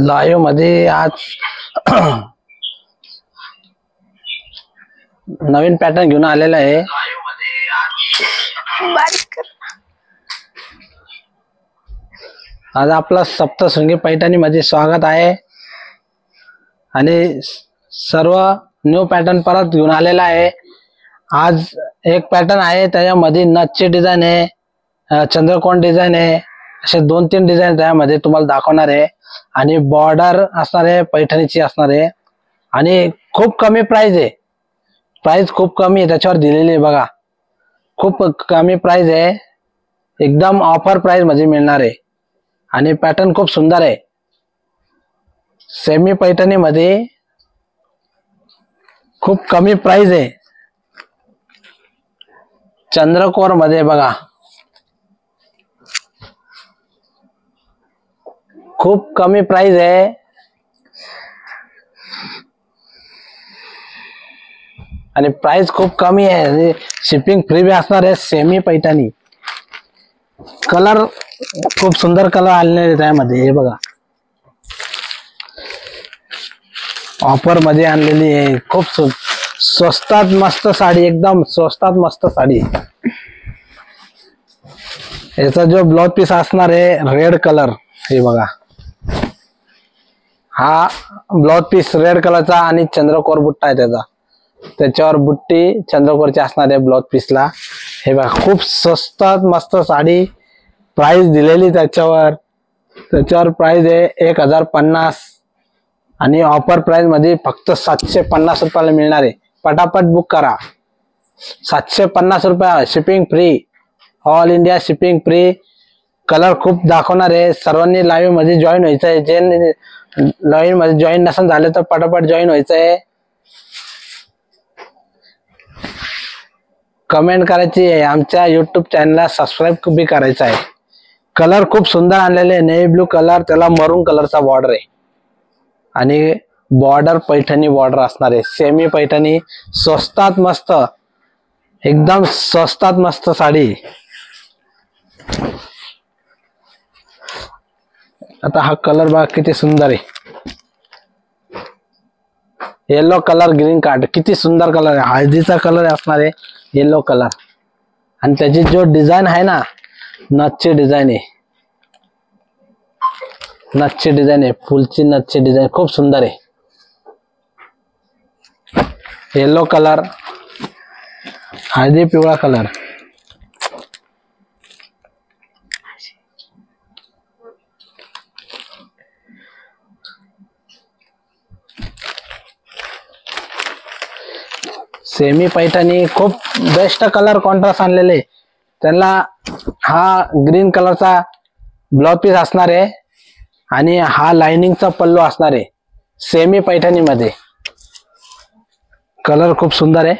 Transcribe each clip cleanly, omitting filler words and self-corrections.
Live मध्ये आज नवीन pattern घेऊन आलेला आहे। आज आपला सप्तशृंगी पैठणी मध्ये स्वागत आहे आणि सर्व न्यू पॅटर्न परत घेऊन आलेला आहे। आज एक पॅटर्न आहे त्याच्यामध्ये नथची डिझाईन आहे, चंद्रकोर डिझाईन आहे, असे 2-3 डिझाईन त्यामध्ये तुम्हाला दाखवणार आहे आणि बॉर्डर असणार आहे, पैठणीची असणार आहे आणि खूप कमी प्राइस आहे। प्राइस खूप कमी आहे त्याच्यावर दिलेली आहे बघा, खूप कमी प्राइस आहे, एकदम ऑफर प्राइस मध्ये मिळणार आहे आणि पॅटर्न खूप सुंदर आहे। सेमी पैठणी मध्ये खूप कमी प्राइस आहे, चंद्रकोर मध्ये बघा खूप कमी प्राइस आहे आणि प्राइस खूप कमी आहे, शिपिंग फ्री भी असणार आहे। सेमी पैठणी कलर खूप सुंदर कलर आलेले त्यामध्ये, हे बघा ऑफर मध्ये आणलेली आहे। खूप स्वस्तात मस्त साडी, एकदम स्वस्तात मस्त साडी। याचा जो ब्लाउज पीस असणार आहे रेड कलर, हे बघा हा ब्लाउज पीस रेड कलरचा आणि चंद्रकोर बुट्टा आहे त्याचा, त्याच्यावर बुट्टी चंद्रकोरची असणार आहे ब्लाउज पीसला। हे बघा खूप स्वस्तात मस्त साडी, प्राइस दिलेली त्याच्यावर प्राइस आहे 1050 आणि ऑफर प्राइस मध्ये फक्त 750 रुपयाला मिळणार आहे। पटापट बुक करा, 750 रुपये, shipping free, all India shipping free. Colour खूप दाखवणार आहे, सर्वांनी लाईव्ह मध्ये जॉईन व्हायचं आहे। जे लाईव्ह मध्ये जॉईन नसेल झाले तर पटापट जॉईन व्हायचं आहे, कमेंट करायची आहे, आमच्या युट्यूब चॅनलला सबस्क्राईब भी करायचं आहे। कलर खूप सुंदर आणलेले, नेव्ही ब्लू कलर, त्याला मरून कलरचा बॉर्डर आहे आणि बॉर्डर पैठणी बॉर्डर असणार आहे। सेमी पैठणी स्वस्तात मस्त, एकदम स्वस्तात मस्त साडी। आता हा कलर बघा किती सुंदर आहे, येलो कलर ग्रीन कार्ड, किती सुंदर कलर आहे, हळदीचा कलर असणार आहे येलो कलर आणि त्याची जो डिझाईन आहे ना, नथची डिझाईन आहे, नथची डिझाईन आहे, फुलची नथची डिझाईन खूप सुंदर आहे। येलो कलर, हळदी पिवळा कलर, सेमी पैठणी खूप बेस्ट कलर कॉन्ट्रास्ट आणलेले, त्यांना हा ग्रीन कलरचा ब्लाउज पीस असणार आहे आणि हा लाइनिंगचा पल्लू असणार आहे। सेमी पैठणी मध्ये कलर खूप सुंदर आहे,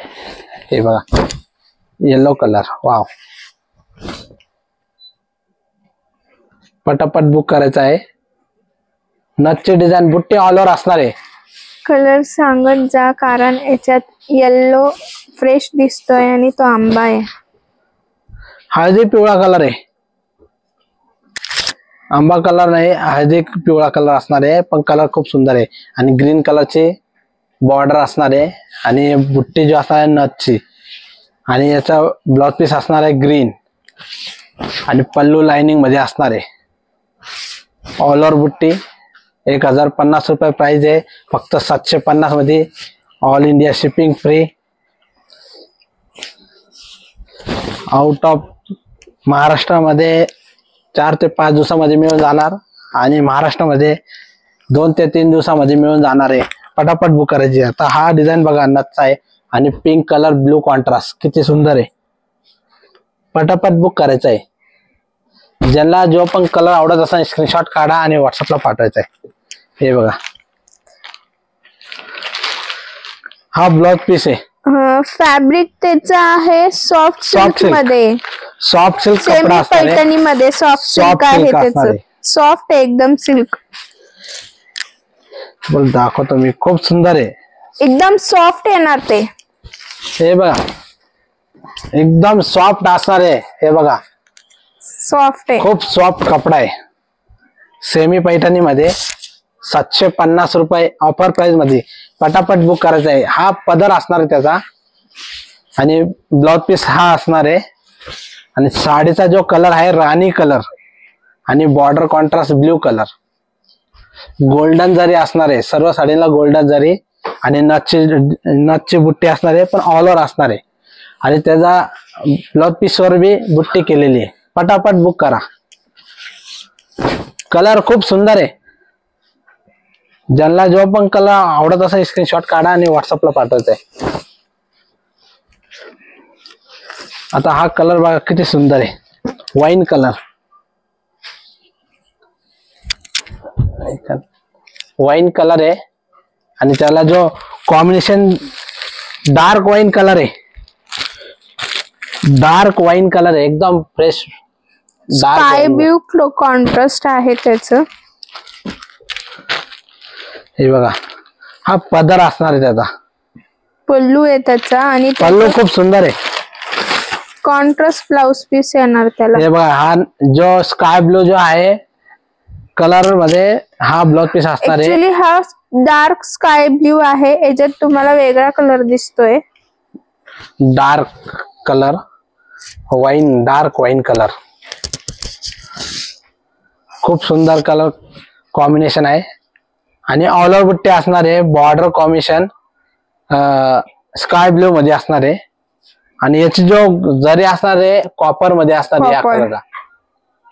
हे बघा येलो कलर, वाव। पटापट बुक करायचा आहे। नथची डिझाईन, बुट्टी ऑल ओव्हर असणार आहे। कलर सांगत जा, कारण याच्यात येलो फ्रेश दिसतोय आणि तो आंबा आहे। हळदी पिवळा कलर आहे, आंबा कलर नाही, हळदी पिवळा कलर असणार आहे, पण कलर खूप सुंदर आहे आणि ग्रीन कलरची बॉर्डर असणार आहे आणि बुट्टी जो असणार आहे नथची आणि याचा ब्लाउज पीस असणार आहे ग्रीन आणि पल्लू लाइनिंग मध्ये असणार आहे। ऑल ओव्हर बुट्टी 1050 रुपये प्राइस आहे, फक्त 750 मध्ये, all India shipping free. Out of महाराष्ट्रामध्ये 4 ते 5 दिवसामध्ये मिळून जाणार आणि महाराष्ट्रामध्ये 2 ते 3 दिवसामध्ये मिळून जाणार आहे. पटापट बुक करायची. आता हा डिझाईन बघा नथचा आहे आणि पिंक कलर ब्लू कॉन्ट्रास्ट किती सुंदर आहे. पटापट बुक करायचं आहे. ज्यांना जो पण कलर आवडत असेल स्क्रीनशॉट काढा आणि व्हॉट्सअपला पाठवायचा आहे. हे बघा हा ब्लाउज पीस आहे. फॅब्रिक त्याचा आहे सॉफ्ट सिल्क मध्ये, सॉफ्ट सिल्क सेमी कपडा असणार आहे. पैठणी मध्ये सॉफ्ट सिल्क आहे असणार त्याचं. आहे. सॉफ्ट एकदम सिल्क, बोल दाखवतो मी. खूप सुंदर आहे. एकदम सॉफ्ट येणार ते. हे बघा एकदम सॉफ्ट असणार आहे. हे बघा सॉफ्ट आहे. खूप सॉफ्ट कपडा आहे. सेमी पैठणी मध्ये 750 रुपये ऑफर प्राइस मध्ये. पटापट बुक करायचा आहे. हा पदर असणार आहे त्याचा आणि ब्लाउज पीस हा असणार आहे. आणि साडीचा जो कलर आहे राणी कलर आणि border contrast blue colour. Golden जरी असणार आहे. सर्व साडीला गोल्डन जरी आणि नथची बुट्टी असणार आहे पण ऑल ओव्हर असणार आहे. आणि त्याचा ब्लाउज पीस वर बी बुट्टी केलेली आहे. पटापट बुक करा. कलर खूप सुंदर आहे. ज्यांना जो पण कलर आवडत असेल स्क्रीनशॉट काढा आणि व्हॉट्सअपला पाठवायचा आहे. आता हा कलर बघा किती सुंदर आहे. वाईन कलर, वाईन कलर आहे आणि त्याला जो कॉम्बिनेशन डार्क वाईन कलर आहे. डार्क वाईन कलर आहे एकदम फ्रेश स्काय ब्लू कॉन्ट्रास्ट आहे त्याचं. हे बघा हा पदर असणार आहे त्याचा. पल्लू आहे त्याचा आणि पल्लू खूप सुंदर आहे. कॉन्ट्रास्ट ब्लाउज पीस येणार त्याला. हे बघा हा जो स्काय ब्लू जो आहे कलर मध्ये हा ब्लाउज पीस असणार आहे. ऍक्च्युली हा डार्क स्काय ब्लू आहे. याच्यात तुम्हाला वेगळा कलर दिसतोय. Dark colour wine, dark wine colour. खूप सुंदर कलर कॉम्बिनेशन आहे आणि ऑल ओव्हर बुट्टी असणार आहे. बॉर्डर कॉम्बिनेशन स्काय ब्लू मध्ये असणार आहे आणि याची जो जरी असणार आहे कॉपर मध्ये असणार आहे. या कलरला,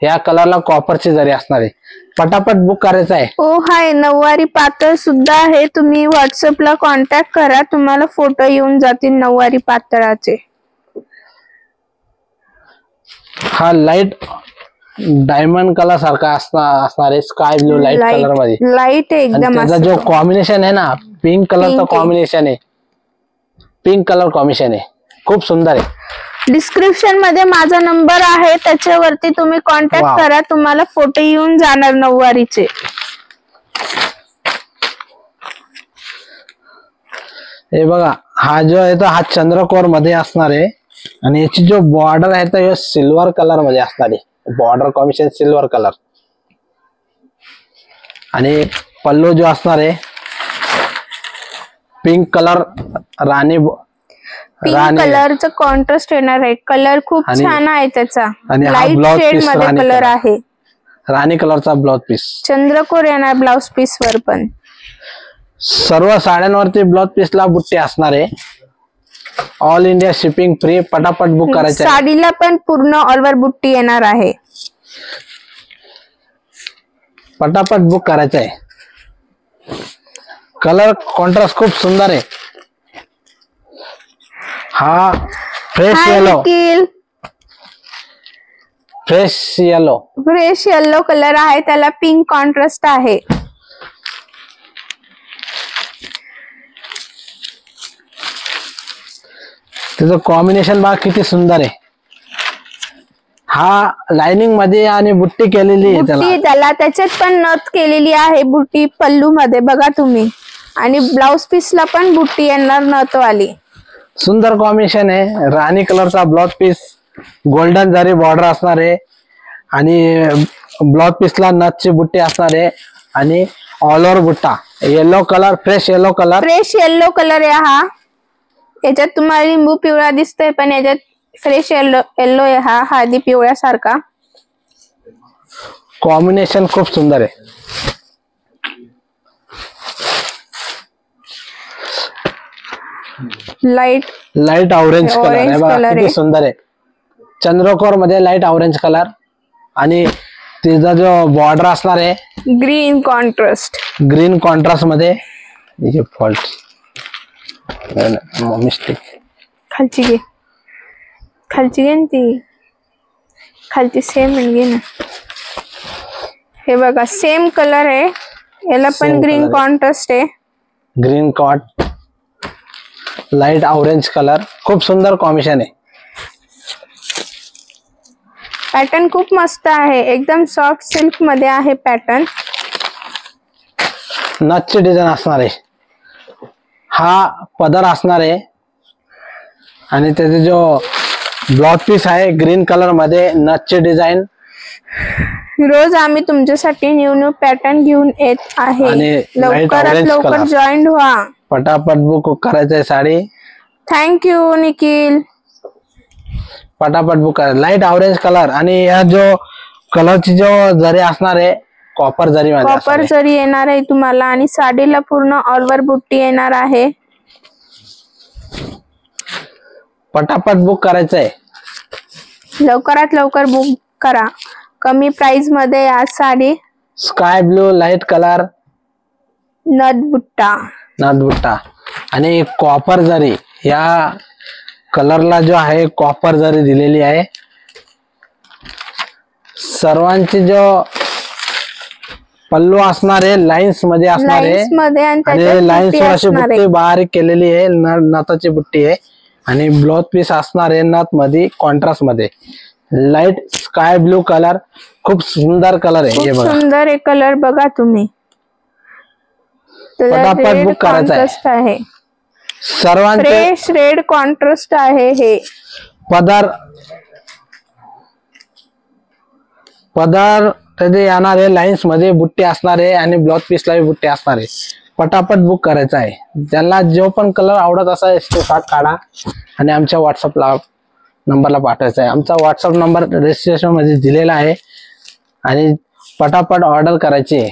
या कलरला कॉपरची जरी असणार आहे. पटापट बुक करायचं आहे. हो हाय, नऊवारी पातळ सुद्धा आहे. तुम्ही व्हॉट्सअपला कॉन्टॅक्ट करा, तुम्हाला फोटो येऊन जातील नऊवारी पातळाचे. हा लाईट डायमंड कलर सारखा असणार आहे. स्काय ब्लू लाईट कलर मध्ये लाईट एकदम. त्याचा जो कॉम्बिनेशन आहे ना पिंक कलरचा कॉम्बिनेशन आहे. पिंक कलर कॉम्बिनेशन आहे. खूप सुंदर आहे. डिस्क्रिप्शन मध्ये माझा नंबर आहे, त्याच्यावरती तुम्ही कॉन्टॅक्ट करा, तुम्हाला फोटो येऊन जाणार नऊवारीचे. हे बघा हा जो आहे तो हा चंद्रकोर मध्ये असणार आहे आणि याची जो बॉर्डर आहे तो सिल्वर कलर मध्ये असणार आहे. बॉर्डर कॉम्बिनेशन सिल्वर कलर आणि पल्लू जो असणार आहे पिंक कलर राणी पिंक कलरचा कॉन्ट्रास्ट येणार आहे. कलर खूप छान आहे त्याचा. लाईट शेड मध्ये कलर आहे. राणी कलरचा ब्लाउज पीस. चंद्रकोर येणार ब्लाउज पीस वर पण. सर्व साड्यांवरती ब्लाउज पीसला बुट्टी असणार आहे. All India shipping free. पटापट बुक करायचं. साडीला पण पूर्ण ऑलवर बुट्टी येणार आहे. पटापट बुक करायचं आहे. कलर कॉन्ट्रास्ट खूप सुंदर आहे. हा fresh yellow, fresh yellow, fresh yellow colour आहे. त्याला पिंक कॉन्ट्रास्ट आहे. त्याचं कॉम्बिनेशन बघा किती सुंदर आहे. हा लाइनिंग मध्ये आणि बुट्टी केलेली आहे त्याला. त्याच्यात पण नथ केलेली आहे बुट्टी पल्लू मध्ये बघा तुम्ही. आणि ब्लाउज पीसला पण बुट्टी येणार नथ वाली. सुंदर कॉम्बिनेशन आहे. राणी कलरचा ब्लाउज पीस, गोल्डन जरी बॉर्डर असणार आहे आणि ब्लाउज पीसला नथची बुट्टी असणार आहे आणि ऑल ओव्हर बुट्टा yellow colour, fresh yellow colour. Fresh yellow colour आहे हा. याच्यात तुम्हाला लिंबू पिवळा दिसतोय पण याच्यात फ्रेश येलो आहे हा, हळदी पिवळ्या सारखा. कॉम्बिनेशन खूप सुंदर आहे. लाईट ऑरेंज कलर आहे बघा किती सुंदर आहे. चंद्रकोर मध्ये लाईट ऑरेंज कलर आणि त्याचा जो बॉर्डर असणार आहे ग्रीन कॉन्ट्रास्ट. ग्रीन कॉन्ट्रास्ट मध्ये फॉल्ट मिस्टेक खालची घे, खालची घे ना ती, खालची सेम घे ना. हे बघा सेम कलर आहे, याला पण Same ग्रीन color आहे. कॉन्ट्रास्ट आहे. ग्रीन कॉट लाईट ऑरेंज कलर, खूप सुंदर कॉम्बिनेशन आहे. पॅटर्न खूप मस्त आहे, एकदम सॉफ्ट सिल्क मध्ये आहे पॅटर्न. नथची डिझाईन असणार आहे. हा पदर असणार आहे आणि त्याचे जो ब्लाउज पीस आहे ग्रीन कलर मध्ये नथची डिझाईन. रोज आम्ही तुमच्यासाठी न्यू न्यू पॅटर्न घेऊन येत आहे. आणि light लवकरात orange लवकर color. जॉईन व्हा. पटापट बुक करायचं आहे साडी. थँक्यू निखिल. पटापट बुक करा. लाईट ऑरेंज कलर आणि या जो कलरची जो जरी असणार आहे कॉपर जरी मध्ये असणार कॉपर आहे. जरी येणार आहे तुम्हाला आणि साडीला पूर्ण ऑलवर बुट्टी येणार आहे. पटापट बुक करायचं आहे. लवकरात लवकर बुक करा. कमी प्राइस मध्ये आज sari. Sky blue light colour नथ बुट्टा. नादबुट्टा आणि कॉपर जरी, या कलरला जो आहे कॉपर जरी दिलेली आहे. सर्वांची जो पल्लू असणार आहे लाईन्स मध्ये असणार आहे लाईन्स मध्ये आणि आणि त्याच्यात लाईन्स बुट्टी वर अशी असणार बुट्टी आहे. बारीक केलेली आहे. नथाची बुट्टी आहे आणि ब्लाउज पीस असणार आहे नथ मध्ये कॉन्ट्रास्ट मध्ये. लाईट स्काय ब्लू कलर, खूप सुंदर कलर आहे. हे खूप बघा सुंदर आहे कलर, बघा तुम्ही. पटापट रेड book करायचं आहे. कॉन्ट्रास्ट आहे. सर्वांचे फ्रेश रेड कॉन्ट्रास्ट आहे हे. पदर त्याचे येणार आहे लाईन्स मध्ये बुट्टी असणार आहे आणि ब्लाउज पीसला बुट्टी असणार आहे. पटापट बुक करायचा आहे. ज्यांना जो पण कलर आवडत असा स्क्रीनशॉट काढा आणि आमच्या व्हॉट्सअपला नंबरला पाठवायचा आहे. आमचा व्हॉट्सअप नंबर रजिस्ट्रेशन मध्ये दिलेला आहे आणि पटापट ऑर्डर करायची आहे.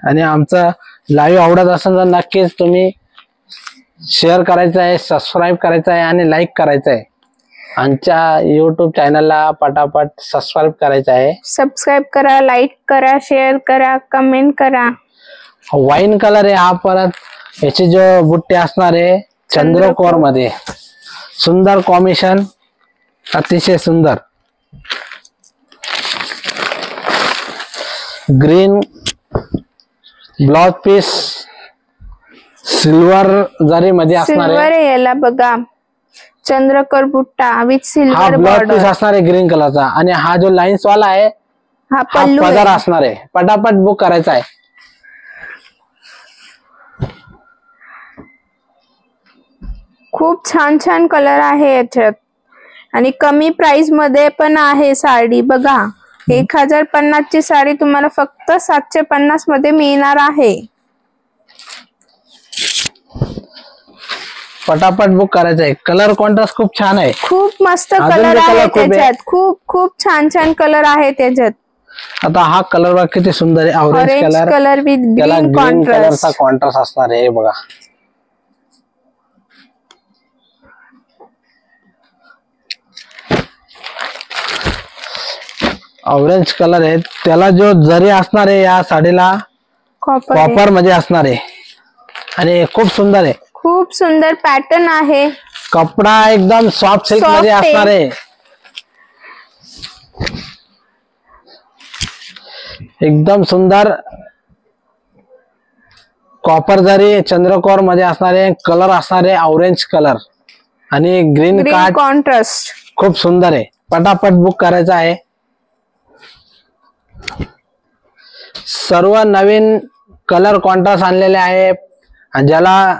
आणि आमचा लाईव्ह आवडत असेल तर नक्कीच तुम्ही शेअर करायचं आहे, सबस्क्राईब करायचं आहे आणि लाईक करायचं आहे. आमच्या युट्यूब चॅनलला पटापट सबस्क्राईब करायचं आहे. सबस्क्राईब करा, लाईक करा, शेअर करा, कमेंट करा. वाईन कलर आहे हा. परत याची जो बुट्टी असणार आहे चंद्रकोर मध्ये. सुंदर कॉम्बिनेशन, अतिशय सुंदर. ग्रीन ब्लाउज पीस सिल्वर जरी मध्ये असणार सिल्वर आहे. आहे याला बघा, चंद्रकोर बुट्टा विथ हा सिल्वर ब्लाउज पीस बॉर्डर. असणार आहे ग्रीन कलरचा आणि हा जो लाईन्स वाला आहे हा हा पल्लू पदर आहे. असणार आहे. पटापट बुक करायचा आहे. खूप छान छान कलर आहे याच्यात आणि कमी प्राइस मध्ये पण आहे साडी. बघा 1050 ची साडी तुम्हाला फक्त 750 मध्ये मिळणार आहे. पटापट बुक करायचं आहे. कलर कॉन्ट्रास्ट खूप छान आहे. खूप मस्त अजून कलर जे आहे color खूप आहे. त्याच्यात. खूप खूप छान छान कलर आहे त्याच्यात. आता हा कलर बघा किती सुंदर आहे. Orange orange colour, colour with त्याला ग्रीन ग्रीन कलरचा कॉन्ट्रास्ट. कॉन्ट्रास्ट असणार आहे. हे बघा ऑरेंज कलर आहे. त्याला जो जरी असणार आहे या साडीला कॉपर कॉपर मध्ये असणार आहे आणि खूप सुंदर आहे. खूप सुंदर पॅटर्न आहे. कपडा एकदम सॉफ्ट सिल्क Soft मध्ये आहे. असणार आहे. एकदम सुंदर कॉपर जरी चंद्रकोर मध्ये असणारे. कलर असणारे ऑरेंज कलर आणि ग्रीन ग्रीन कार्ड, कॉन्ट्रास्ट. खूप सुंदर आहे. पटापट बुक करायचं आहे. सर्व नवीन कलर कॉन्ट्रास्ट आणलेले आहे. आणि ज्याला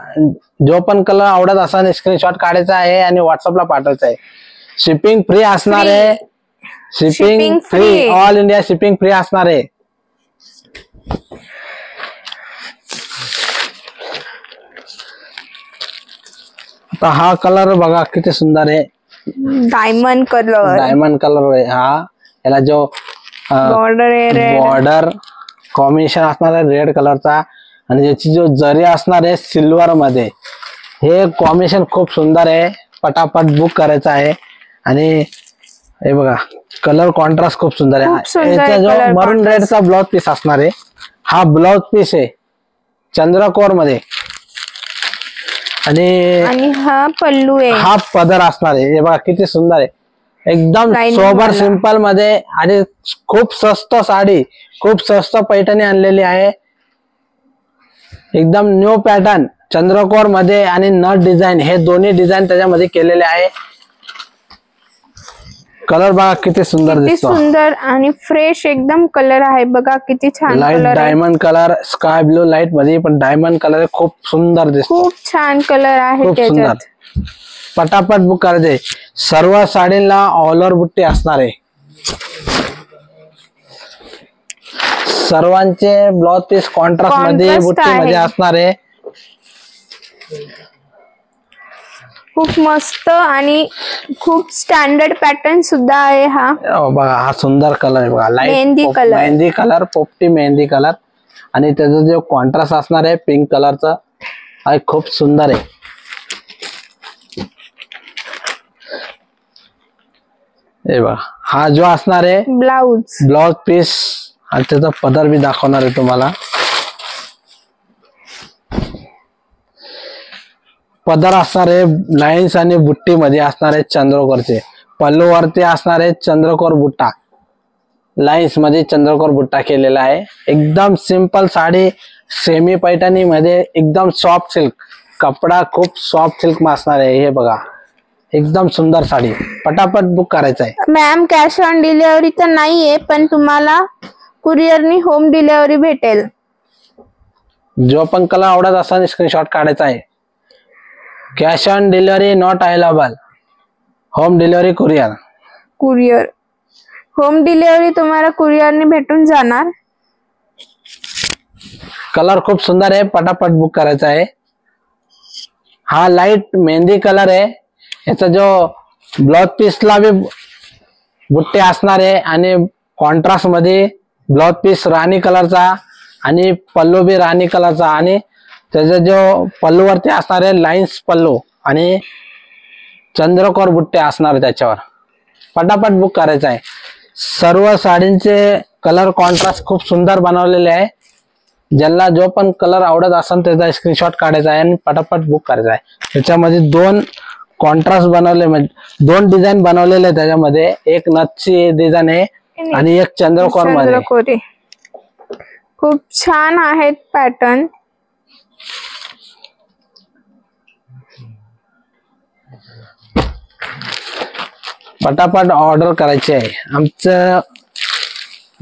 जो पण कलर आवडत असेल स्क्रीनशॉट काढायचा आहे आणि व्हॉट्सअपला पाठवायचा आहे. शिपिंग फ्री असणार आहे. Shipping Shipping free, free. All India shipping free असणार आहे. आता हा कलर बघा किती सुंदर आहे. डायमंड कलर डायमंड कलर आहे हा. याला जो बॉर्डर आहे रेड. बॉर्डर कॉम्बिनेशन असणार आहे रेड कलरचा आणि याची जो जरी असणार आहे सिल्वर मध्ये. हे कॉम्बिनेशन खूप सुंदर आहे. पटापट बुक करायचं आहे आणि हे बघा कलर कॉन्ट्रास्ट खूप सुंदर आहे. खूप सुंदर याचा आहे जो color मरून contrast. रेडचा ब्लाउज पीस असणार आहे. हा ब्लाउज पीस आहे चंद्रकोर मध्ये आणि हा पल्लू आहे. हा पदर असणार आहे. हे बघा किती सुंदर आहे. एकदम Lining सोबर वाला. सिंपल मध्ये आणि खूप स्वस्त साडी, खूप स्वस्त पैठणी आणलेली आहे. एकदम न्यू पॅटर्न चंद्रकोर मध्ये आणि नट डिझाईन हे दोन्ही डिझाईन त्याच्यामध्ये केलेले आहे. कलर बघा किती सुंदर किती दिसतो. सुंदर आणि फ्रेश एकदम कलर आहे बघा किती छान लाईट कलर आहे. Diamond colour sky blue light मध्ये पण डायमंड कलर खूप सुंदर दिसतो. खूप छान कलर आहे खूप सुंदर. त्याच्यात. पटापट बुक करायचे. सर्व साडीला ऑल ओव्हर बुट्टी असणार आहे. सर्वांचे ब्लाउज पीस कॉन्ट्रास्ट मध्ये Contrast बुट्टी मध्ये आहे. असणार आहे. खूप मस्त आणि खूप स्टँडर्ड पॅटर्न सुद्धा आहे हा. बघा हा सुंदर कलर आहे बघा. Mehndi light color. Mehndi colour पोपटी मेहंदी कलर आणि त्याचा जो कॉन्ट्रास्ट असणार आहे पिंक कलरचा हा खूप सुंदर आहे. हे बघा हा जो असणार आहे ब्लाउज ब्लाउज पीस आणि त्याचा पदर बी दाखवणार आहे तुम्हाला. पदर असणार आहे लाईन्स आणि बुट्टी मध्ये असणार आहे चंद्रकोरचे. पल्लू वरती असणार आहे चंद्रकोर बुट्टा. लाईन्स मध्ये चंद्रकोर बुट्टा केलेला आहे. एकदम सिंपल साडी सेमी पैठणी मध्ये एकदम सॉफ्ट सिल्क कपडा खूप सॉफ्ट सिल्क मध्ये असणार आहे. हे बघा एकदम सुंदर साडी. पटापट बुक करायचं आहे. मॅम कॅश ऑन डिलिव्हरी तर नाहीये पण तुम्हाला कुरिअरनी होम डिलिव्हरी भेटेल. जो पण कलर आवडत असेल स्क्रीनशॉट काढायचा आहे. Cash on delivery not available. Home delivery courier home delivery तुम्हाला कुरिअरने भेटून जाणार. कलर खूप सुंदर आहे. पटापट बुक करायचा आहे. हा लाईट मेहंदी कलर आहे. याचा जो ब्लाउज पीसला बी बुट्टे असणार आहे आणि कॉन्ट्रास्ट मध्ये ब्लाउज पीस राणी कलरचा आणि पल्लू बी राणी कलरचा आणि त्याचा जो पल्लू वरती असणार आहे लाईन्स पल्लू आणि चंद्रकोर बुट्टे असणार आहे त्याच्यावर. पटापट बुक करायचा आहे. सर्व साडींचे कलर कॉन्ट्रास्ट खूप सुंदर बनवलेले आहे. ज्यांना जो पण कलर आवडत असेल त्याचा स्क्रीनशॉट काढायचा आहे आणि पटापट बुक करायचा आहे. त्याच्यामध्ये दोन कॉन्ट्रास्ट बनवले म्हणजे दोन डिझाईन बनवलेले त्याच्यामध्ये. एक नथची डिझाईन आहे आणि एक चंद्रकोर मध्ये. चंद्रकोरी खूप छान आहेत पॅटर्न. पटापट ऑर्डर करायची आहे. आमचं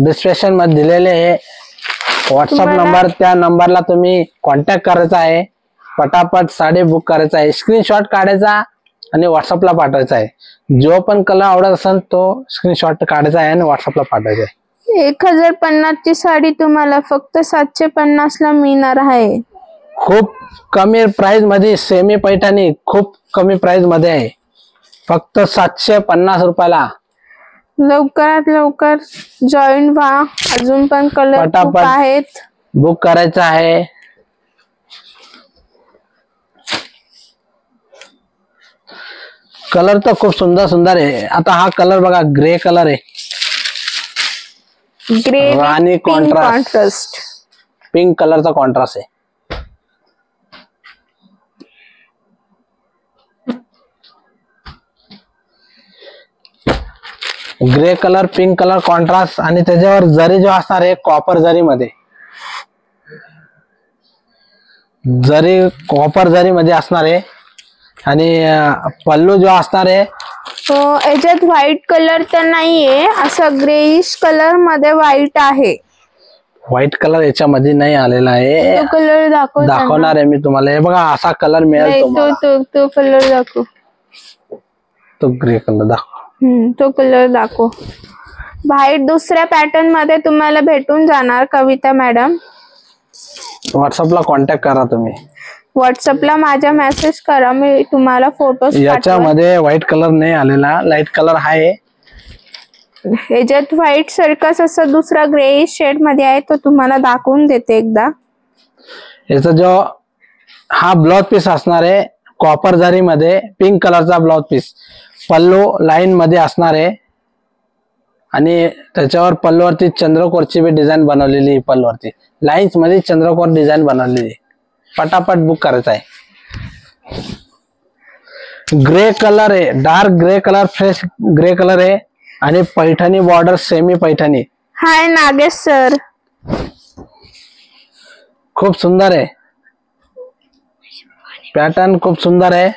डिस्क्रिप्शन मध्ये दिलेले आहे व्हॉट्सअप नंबर. त्या नंबरला तुम्ही कॉन्टॅक्ट करायचा आहे. पटापट साडी बुक करायचा आहे. स्क्रीनशॉट काढायचा आणि व्हॉट्सअपला पाठवायचा आहे. जो पण कलर आवडत असेल तो स्क्रीनशॉट काढायचा आहे आणि व्हॉट्सअपला पाठवायचा आहे. 1050 ची साडी तुम्हाला फक्त 750 ला मिळणार आहे. खूप कमी प्राइस मध्ये सेमी पैठणी खूप कमी प्राइस मध्ये आहे. फक्त 750 रुपयाला. लवकरात लवकर जॉईन व्हा. अजून पण कलर खूप पटापट आहेत. बुक करायचं आहे. कलर तर खूप सुंदर सुंदर आहे. आता हा कलर बघा ग्रे कलर आहे. ग्रे राणी कॉन्ट्रास्ट पिंक कलरचा कॉन्ट्रास्ट आहे. Grey colour pink colour contrast आणि त्याच्यावर जरी जो असणार आहे कॉपर जरी मध्ये. जरी कॉपर जरी मध्ये असणार आहे आणि पल्लू जो असणार आहे याच्यात व्हाईट कलर तर नाहीये. असं ग्रेइश कलर मध्ये व्हाईट आहे. व्हाईट कलर याच्यामध्ये नाही आलेला आहे. तो कलर दाखवणार आहे मी तुम्हाला. हे बघा असा कलर मिळेल तुम्हाला. तो कलर दाखव. तो ग्रे कलर दाखव. तो कलर दाखव. व्हाईट दुसऱ्या पॅटर्न मध्ये तुम्हाला भेटून जाणार कविता मॅडम. व्हॉट्सअपला कॉन्टॅक्ट करा तुम्ही. व्हॉट्सअपला माझा मेसेज करा. मी तुम्हाला फोटो. याच्यामध्ये व्हाईट कलर नाही आलेला. लाईट कलर आहे. याच्यात व्हाईट सारखाच असं दुसरा ग्रे शेड मध्ये आहे. तो तुम्हाला दाखवून देते एकदा. याचा जो हा ब्लाउज पीस असणार आहे कॉपर जरी मध्ये पिंक कलरचा ब्लाउज पीस. पल्लू लाईन मध्ये असणार आहे आणि त्याच्यावर पल्लूवरती चंद्रकोरची बी डिझाईन बनवलेली आहे. पल्लूवरती लाईन्स मध्ये चंद्रकोर डिझाईन बनवलेली आहे. पटापट बुक करायचा आहे. ग्रे कलर आहे, dark grey colour, fresh grey colour आहे आणि पैठणी बॉर्डर सेमी पैठणी. हाय नागेश सर, खूप सुंदर आहे पॅटर्न, खूप सुंदर आहे.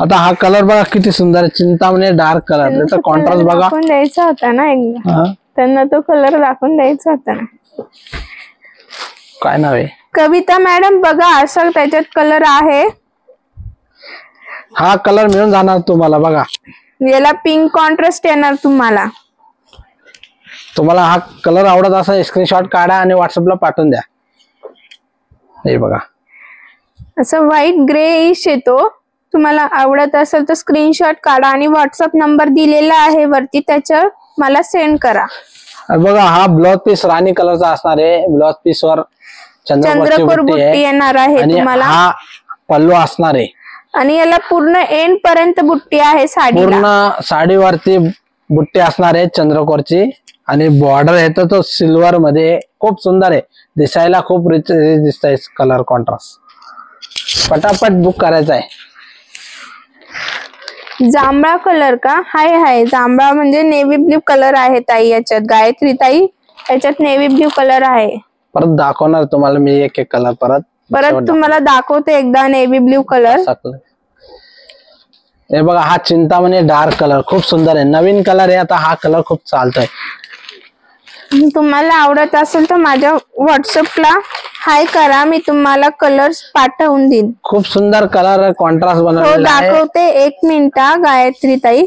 आता हा कलर बघा किती सुंदर आहे, चिंतामणी डार्क कलर. त्याचा कॉन्ट्रास्ट बघा. दाखवून द्यायचा होता ना एकदा, हा, त्यांना तो कलर दाखवून द्यायचा होता ना. काय नाव आहे? कविता मॅडम बघा, असं त्याच्यात कलर आहे. हा कलर मिळून जाणार तुम्हाला बघा. याला पिंक कॉन्ट्रास्ट येणार तुम्हाला. तुम्हाला हा कलर आवडत असेल स्क्रीनशॉट काढा आणि व्हॉट्सअपला पाठवून द्या. हे बघा असं व्हाईट ग्रे इश येतो. तुम्हाला आवडत असेल तर स्क्रीनशॉट काढा आणि व्हॉट्सअप नंबर दिलेला आहे वरती, त्याच्यावर मला सेंड करा. बघा हा ब्लाउज पीस राणी कलरचा असणार आहे. ब्लाउज पीस वर चंद्रकोर बुट्टी येणार आहे आणि तुम्हाला. हा पल्लू असणार आहे आणि याला पूर्ण एंड पर्यंत बुट्टी आहे साडीला. पूर्ण साडीवरती बुट्टी असणार आहे चंद्रकोरची आणि बॉर्डर आहे तो सिल्वर मध्ये. खूप सुंदर आहे दिसायला, खूप रिच दिसत आहे कलर कॉन्ट्रास्ट. पटापट बुक करायचा आहे. जांभळा कलर का? हाय हाय, जांभळा म्हणजे नेव्ही ब्ल्यू कलर आहे ताई याच्यात. गायत्री ताई याच्यात नेव्ही ब्ल्यू कलर आहे. परत दाखवणार तुम्हाला मी एक एक कलर परत तुम्हाला दाखवते एकदा नेव्ही ब्ल्यू कलर. हे बघा हा चिंतामणी डार्क कलर खूप सुंदर आहे, नवीन कलर आहे. आता हा कलर खूप चालतोय. तुम्हाला आवडत असेल तर माझ्या व्हॉट्सअपला हाय करा, मी तुम्हाला कलर्स पाठवून देईन. खूप सुंदर कलर कॉन्ट्रास्ट बनवलेला आहे. दाखवते, एक मिनिट गायत्री ताई.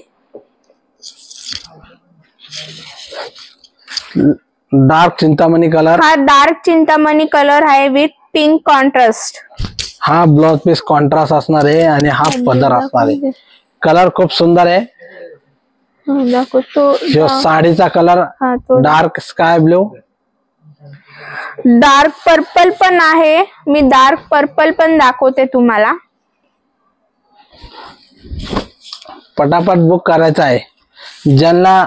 Dark Chintamani colour. हा डार्क चिंतामणी कलर आहे विथ पिंक कॉन्ट्रास्ट. हा ब्लाउज पीस कॉन्ट्रास्ट असणार आहे आणि हा पदर असणार आहे. कलर खूप सुंदर आहे. दाखवतो. साडीचा colour dark sky blue. Dark purple पण आहे, मी डार्क पर्पल पण दाखवते तुम्हाला. पटापट बुक करायचा आहे. ज्यांना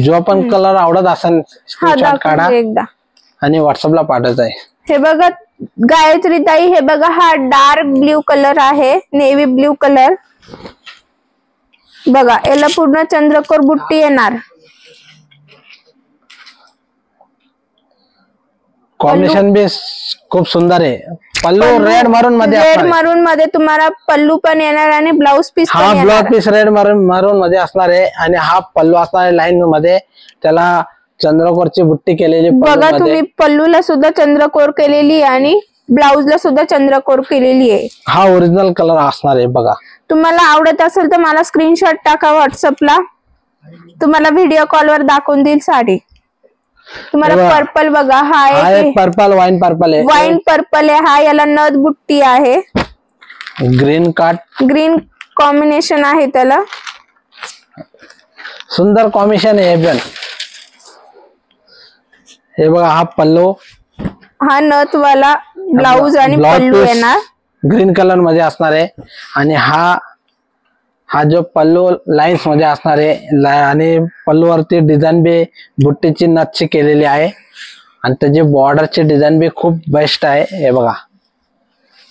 जो पण कलर आवडत असेल स्क्रीनशॉट काढा एकदा आणि व्हॉट्सअपला पाठवायचा आहे. हे बघा गायत्री ताई, हे बघा हा डार्क ब्ल्यू कलर आहे, नेव्ही ब्ल्यू कलर. बघा याला पूर्ण चंद्रकोर बुट्टी येणार. कॉम्बिनेशन बी खूप सुंदर आहे. पल्लू रेड मरून मध्ये रेड मरून मध्ये तुम्हाला पल्लू पण येणार आणि ब्लाउज पीस पण हा येणार. ब्लाउज पीस रेड मरून मध्ये असणार आहे आणि हा पल्लू असणार आहे लाईन मध्ये. त्याला चंद्रकोरची बुट्टी केलेली. बघा तुम्ही पल्लूला सुद्धा चंद्रकोर केलेली आणि ब्लाउजला सुद्धा चंद्रकोर केलेली आहे. हा ओरिजिनल कलर असणार आहे बघा. तुम्हाला आवडत असेल तर मला स्क्रीनशॉट टाका व्हॉट्सअपला, तुम्हाला व्हिडिओ कॉलवर दाखवून देईल साडी. तुम्हाला पर्पल बघा, हा एक पर्पल वाईन पर्पल आहे. वाईन पर्पल आहे हा. याला नथ बुट्टी आहे. ग्रीन काट ग्रीन कॉम्बिनेशन आहे त्याला. सुंदर कॉम्बिनेशन आहे हे पण. हे बघा हा पल्लू, हा नथ वाला ब्लाउज आणि पल्लू येणार. ग्रीन कलर मध्ये असणार आहे आणि हा जो पल्लू लाईन्स मध्ये असणार आहे आणि पल्लूवरती डिझाईन बी बुट्टीची नथची केलेली आहे आणि त्याची बॉर्डरची डिझाईन बी खूप बेस्ट आहे. हे बघा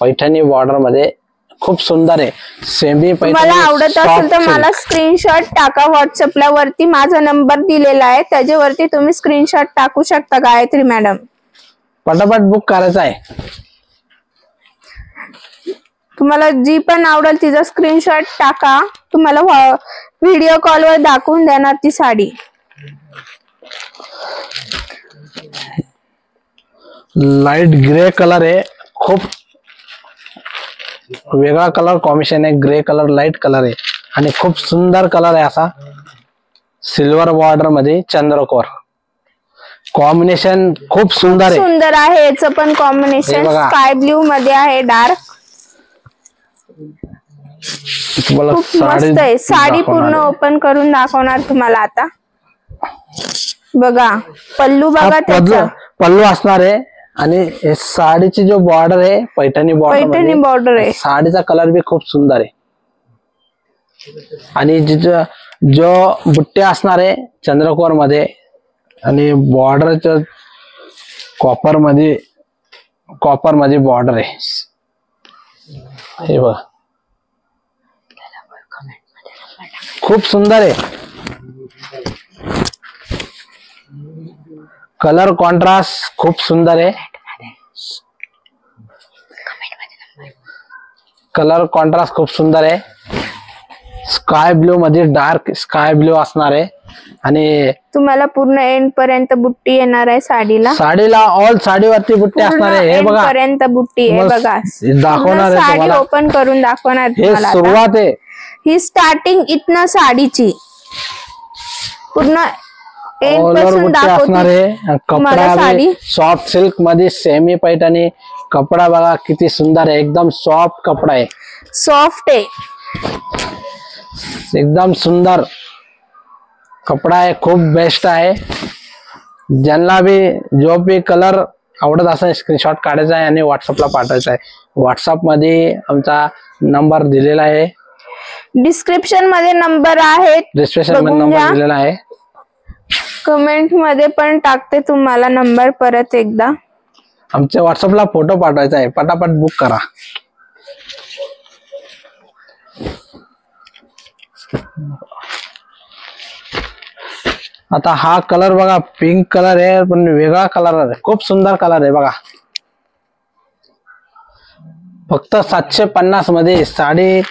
पैठणी बॉर्डर मध्ये खूप सुंदर आहे. सेमी पैठणी. तुम्हाला आवडत असेल तर मला स्क्रीनशॉट टाका व्हॉट्सअपला, वरती माझा नंबर दिलेला आहे, त्याच्यावरती तुम्ही स्क्रीनशॉट टाकू शकता गायत्री मॅडम. पटापट बुक करायचा आहे. तुम्हाला जी पण आवडेल तिचा स्क्रीनशॉट टाका, तुम्हाला व्हिडिओ कॉलवर दाखवून देणार ती साडी. लाईट ग्रे कलर आहे, खूप वेगळा कलर कॉम्बिनेशन आहे. ग्रे कलर लाईट कलर आहे आणि खूप सुंदर कलर आहे. असा सिल्वर बॉर्डर मध्ये चंद्रकोर कॉम्बिनेशन खूप सुंदर आहे. सुंदर आहे याचं पण कॉम्बिनेशन. स्काय ब्ल्यू मध्ये आहे डार्क. खूप मस्त आहे साडी. पूर्ण ओपन करून दाखवणार तुम्हाला आता. बघा पल्लू बघा त्याचा. पल्लू असणार आहे आणि साडीची जो बॉर्डर आहे पैठणी बॉर्डर आहे. साडीचा कलर बी खूप सुंदर आहे आणि जिचं जो बुट्टे असणार आहे चंद्रकोर मध्ये आणि बॉर्डरच्या कॉपर मध्ये बॉर्डर आहे. हे बघ खूप सुंदर आहे. कलर कॉन्ट्रास्ट खूप सुंदर आहे. कलर कॉन्ट्रास्ट खूप सुंदर आहे. स्काय ब्लू मध्ये डार्क स्काय ब्लू असणार आहे आणि तुम्हाला पूर्ण एंड पर्यंत बुट्टी येणार आहे साडीला ऑल साडीवरती बुट्टे असणार आहे. हे बघा पर्यंत बुट्टी आहे बघा. दाखवणार आहे साडी तुम्हाला. ओपन करून दाखवणार हे तुम्हाला आता. सुरुवात आहे. ही स्टार्टिंग इथनं साडीची पूर्ण एंड ऑल ओव्हर पासून बुट्टे असणार दाखवते आहे. तुम्हाला कपडा साडी. सॉफ्ट सिल्क मध्ये सेमी पैठणी कपडा बघा किती सुंदर आहे. एकदम सॉफ्ट कपडा आहे. सॉफ्ट आहे. एकदम सुंदर कपडा आहे. खूप बेस्ट आहे. ज्यांना भी जो भी कलर आवडत असेल स्क्रीनशॉट काढायचा आहे आणि व्हॉट्सअपला पाठवायचा आहे. व्हॉट्सअप मध्ये आमचा नंबर दिलेला आहे. डिस्क्रिप्शन मध्ये नंबर आहे. डिस्क्रिप्शन मध्ये नंबर दिलेला आहे. कमेंट मध्ये पण टाकते तुम्हाला नंबर परत एकदा. आमच्या व्हॉट्सअपला फोटो पाठवायचा आहे. पटापट बुक करा. आता हा कलर बघा पिंक कलर आहे पण वेगळा कलर आहे. खूप सुंदर कलर आहे बघा. फक्त 750 मध्ये sari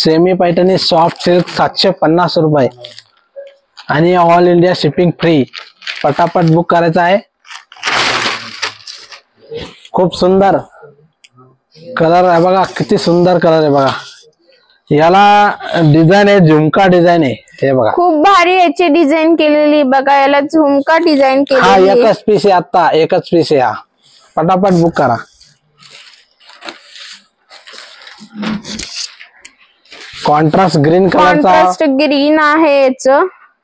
semi Paithani soft silk 750 रुपये आणि ऑल इंडिया शिपिंग फ्री. पटापट बुक करायचा आहे. खूप सुंदर कलर आहे बघा. किती सुंदर कलर आहे बघा. याला डिझाईन आहे झुमका डिझाईन आहे. हे बघा खूप भारी याची डिझाईन केलेली बघा. याला झुमका डिझाईन हा केलेली. एकच पीस आहे. आता एकच पीस आहे हा. पटापट बुक करा. कॉन्ट्रास्ट ग्रीन कलरचा कॉन्ट्रास्ट ग्रीन आहे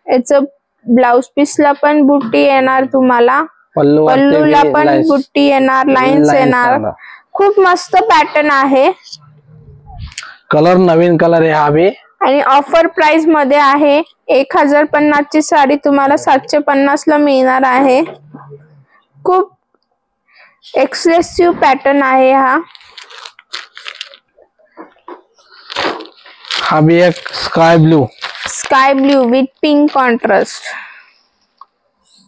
याचं ब्लाउज पीसला पण बुट्टी येणार तुम्हाला. पल्लूला पण बुट्टी येणार. लाईन्स येणार. खूप मस्त पॅटर्न आहे. कलर नवीन कलर आहे हा बी. आणि ऑफर प्राइस मध्ये आहे. 1050 ची साडी तुम्हाला 750 ला मिळणार आहे. खूप एक्सक्लुसिव्ह पॅटर्न आहे हा. हा बी एक sky blue with pink contrast.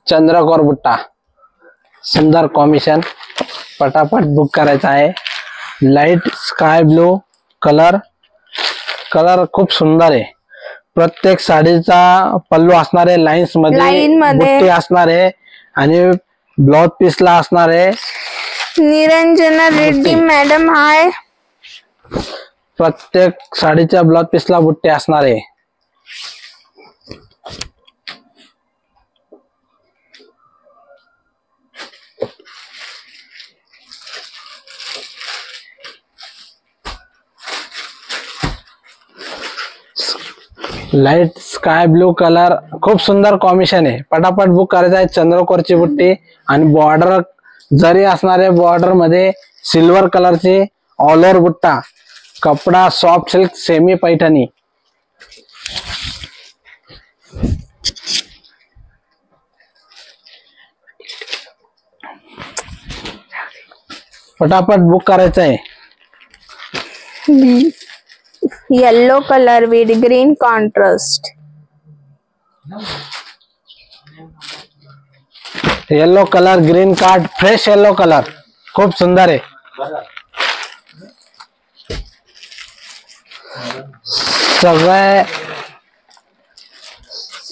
चंद्रकोर बुट्टा सुंदर कॉम्बिनेशन. पटापट बुक करायचा आहे. लाईट स्काय ब्लू कलर खूप सुंदर आहे. प्रत्येक साडीचा पल्लू असणार आहे. लाईन्स मध्ये बुट्टी असणार आहे आणि ब्लाउज पीसला असणार आहे. निरंजना रेड्डी मॅडम हाय. प्रत्येक साडीच्या ब्लाउज पीसला बुट्टी असणार आहे. लाईट स्काय ब्लू कलर खूप सुंदर कॉम्बिनेशन आहे. पटापट बुक करायचं आहे. चंद्रकोरची बुट्टी आणि बॉर्डर जरी असणारे बॉर्डर मध्ये सिल्वर कलरची ऑल ओव्हर बुट्टा. कपडा सॉफ्ट सिल्क सेमी पैठणी. पटापट बुक करायचं आहे. Yellow colour with green contrast. Yellow colour green card fresh yellow colour खूप सुंदर आहे.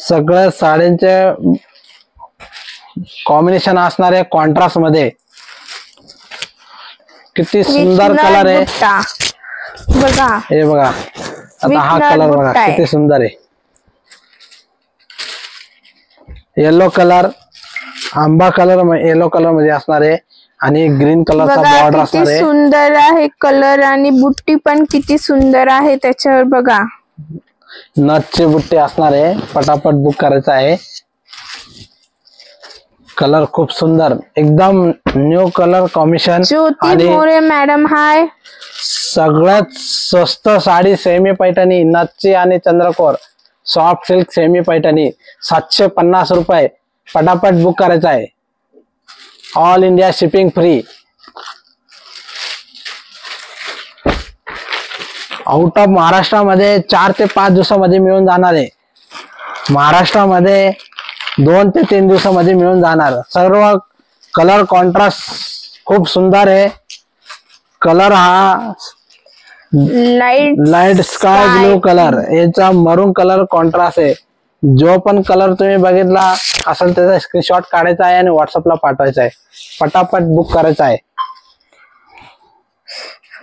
सगळ्या साड्यांचे कॉम्बिनेशन असणार आहे कॉन्ट्रास्ट मध्ये. किती सुंदर कलर आहे बघा. हे बघा आता हा कलर बघा किती सुंदर आहे. येलो कलर आंबा कलर येलो कलर मध्ये असणार आहे आणि ग्रीन कलरचा बॉर्डर असणार आहे. सुंदर आहे कलर आणि बुट्टी पण किती सुंदर आहे त्याच्यावर बघा. नथचे बुट्टे असणार आहे. पटापट बुक करायचा आहे. कलर खूप सुंदर एकदम न्यू कलर कॉम्बिनेशन. ज्योती मोरे मॅडम हाय. सगळ्यात स्वस्त साडी सेमी पैठणी नथची आणि चंद्रकोर सॉफ्ट सिल्क सेमी पैठणी 750 रुपये. पटापट बुक करायचा आहे. All India shipping free. Out of महाराष्ट्रामध्ये 4 ते 5 दिवसामध्ये मिळून जाणार आहे. महाराष्ट्रामध्ये 2 ते 3 दिवसामध्ये मिळून जाणार. सर्व कलर कॉन्ट्रास्ट खूप सुंदर आहे. कलर हा लाईट स्काय ब्लू कलर, याचा मरून कलर कॉन्ट्रास्ट आहे. जो पण कलर तुम्ही बघितला असेल त्याचा स्क्रीनशॉट काढायचा आहे आणि व्हॉट्सअपला पाठवायचा आहे. पटापट बुक करायचा आहे.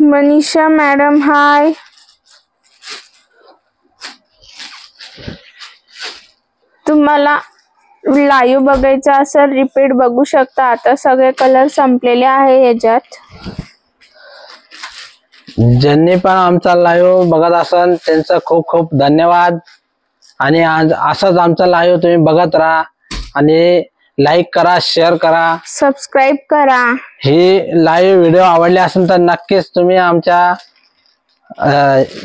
मनीषा मॅडम हाय. तुम्हाला लाईव्ह बघायचा असेल रिपीट बघू शकता. आता सगळे कलर संपलेले आहे याच्यात. ज्यांनी पण आमचा लाईव्ह बघत असाल त्यांचा खूप खूप धन्यवाद. आणि आज असंच आमचा लाईव्ह तुम्ही बघत राहा आणि लाईक करा, शेअर करा, सबस्क्राईब करा. ही लाईव्ह व्हिडिओ आवडली असेल तर नक्कीच तुम्ही आमच्या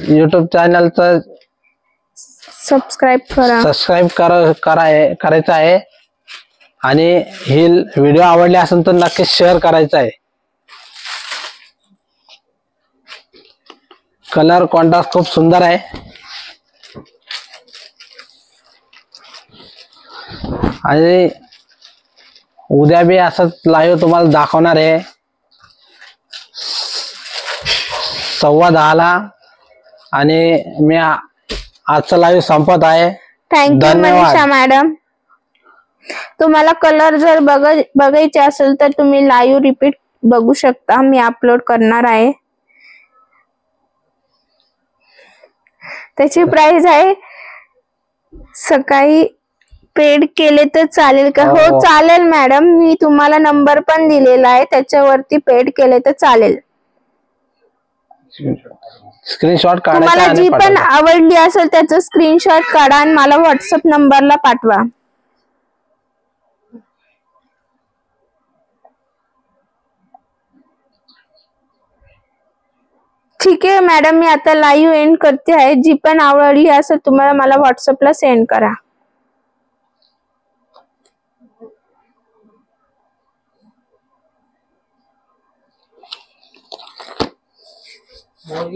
युट्यूब चॅनलचं सबस्क्राईब करायचं आहे. आणि ही व्हिडिओ आवडली असेल तर नक्कीच शेअर करायचा आहे. कलर कॉन्ट्रास्ट खूप सुंदर आहे. आणि उद्या बी असंच लाईव्ह तुम्हाला दाखवणार आहे 10:15 आणि मी आजचा लाईव्ह संपत आहे. Thank you Manisha madam. तुम्हाला कलर जर बघायचे असेल तर तुम्ही लाईव्ह रिपीट बघू शकता. मी अपलोड करणार आहे. त्याची प्राइस आहे. सकाळी पेड केले तर चालेल का? हो चालेल मॅडम. मी तुम्हाला नंबर पण दिलेला आहे, त्याच्यावरती पेड केले तर चालेल. स्क्रीनशॉट काढा. तुम्हाला जी पण आवडली असेल त्याचं स्क्रीनशॉट काढा आणि मला व्हॉट्सअप नंबरला पाठवा. ठीक आहे मॅडम, मी आता लाईव्ह एंड करते आहे. जी पण आवडली असेल तुम्हाला मला व्हॉट्सअपला सेंड करा. मोर